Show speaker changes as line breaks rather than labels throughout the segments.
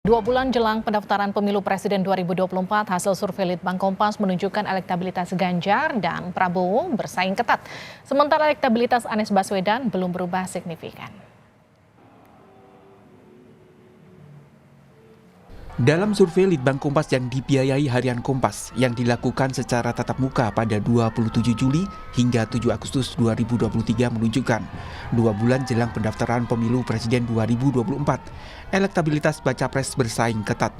2 bulan jelang pendaftaran pemilu Presiden 2024, hasil survei Litbang Kompas menunjukkan elektabilitas Ganjar dan Prabowo bersaing ketat. Sementara elektabilitas Anies Baswedan belum berubah signifikan.
Dalam survei Litbang Kompas yang dibiayai Harian Kompas yang dilakukan secara tatap muka pada 27 Juli hingga 7 Agustus 2023 menunjukkan 2 bulan jelang pendaftaran pemilu Presiden 2024, elektabilitas baca pres bersaing ketat.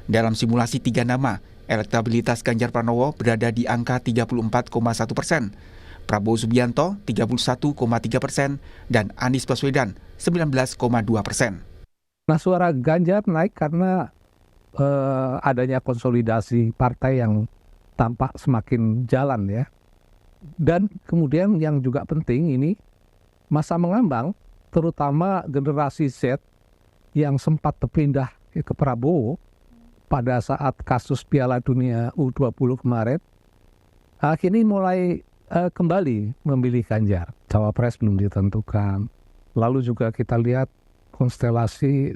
Dalam simulasi 3 nama, elektabilitas Ganjar Pranowo berada di angka 34,1%, Prabowo Subianto 31,3%, dan Anies Baswedan 19,2%.
Nah, suara Ganjar naik karena adanya konsolidasi partai yang tampak semakin jalan ya. Dan kemudian yang juga penting ini masa mengambang, terutama generasi Z yang sempat berpindah ke Prabowo pada saat kasus Piala Dunia U20 kemarin, kini mulai kembali memilih Ganjar. Cawapres belum ditentukan. Lalu juga kita lihat konstelasi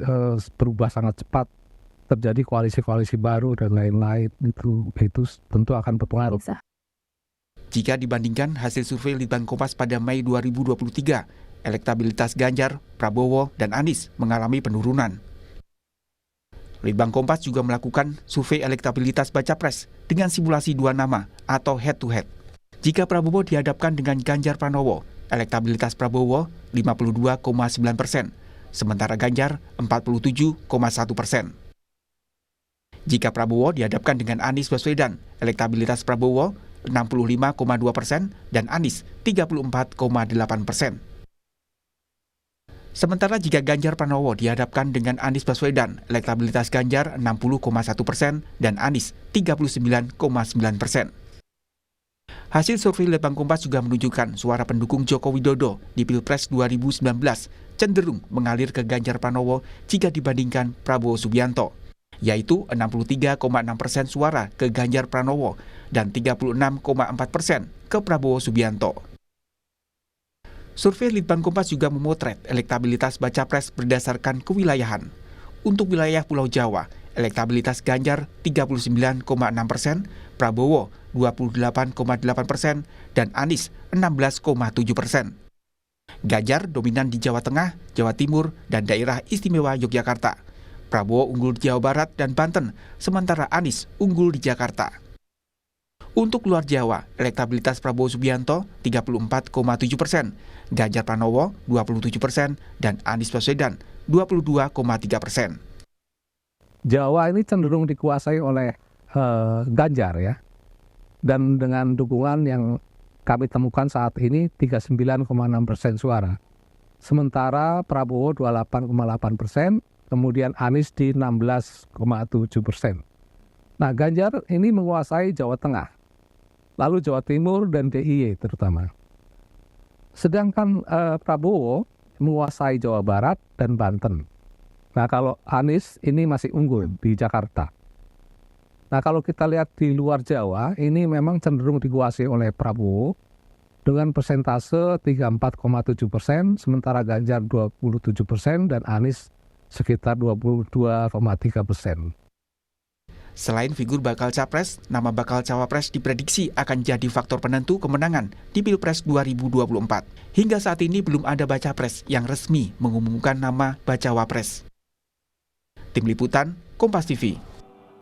berubah sangat cepat, terjadi koalisi-koalisi baru dan lain-lain, itu tentu akan berpengaruh.
Jika dibandingkan hasil survei Litbang Kompas pada Mei 2023, elektabilitas Ganjar, Prabowo, dan Anies mengalami penurunan. Litbang Kompas juga melakukan survei elektabilitas baca pres dengan simulasi 2 nama atau head-to-head. Jika Prabowo dihadapkan dengan Ganjar Pranowo, elektabilitas Prabowo 52,9%. Sementara Ganjar 47,1%. Jika Prabowo dihadapkan dengan Anies Baswedan, elektabilitas Prabowo 65,2% dan Anies 34,8%. Sementara jika Ganjar Pranowo dihadapkan dengan Anies Baswedan, elektabilitas Ganjar 60,1% dan Anies 39,9%. Hasil survei Litbang Kompas juga menunjukkan suara pendukung Joko Widodo di Pilpres 2019 cenderung mengalir ke Ganjar Pranowo jika dibandingkan Prabowo Subianto, yaitu 63,6% suara ke Ganjar Pranowo dan 36,4% ke Prabowo Subianto. Survei Litbang Kompas juga memotret elektabilitas baca pres berdasarkan kewilayahan. Untuk wilayah Pulau Jawa, elektabilitas Ganjar 39,6%, Prabowo 28,8%, dan Anies 16,7%. Ganjar dominan di Jawa Tengah, Jawa Timur, dan daerah istimewa Yogyakarta. Prabowo unggul di Jawa Barat dan Banten, sementara Anies unggul di Jakarta. Untuk luar Jawa, elektabilitas Prabowo Subianto 34,7%, Ganjar Pranowo 27%, dan Anies Baswedan 22,3%.
Jawa ini cenderung dikuasai oleh Ganjar ya. Dan dengan dukungan yang kami temukan saat ini 39,6% suara. Sementara Prabowo 28,8%, kemudian Anies di 16,7%. Nah, Ganjar ini menguasai Jawa Tengah, lalu Jawa Timur dan DIY terutama. Sedangkan Prabowo menguasai Jawa Barat dan Banten. Nah, kalau Anies ini masih unggul di Jakarta. Nah, kalau kita lihat di luar Jawa, ini memang cenderung dikuasai oleh Prabowo dengan persentase 34,7%, sementara Ganjar 27% dan Anies sekitar 22,3%.
Selain figur bakal capres, nama bakal cawapres diprediksi akan jadi faktor penentu kemenangan di Pilpres 2024. Hingga saat ini belum ada baca pres yang resmi mengumumkan nama bacawa pres. Tim Liputan, Kompas TV.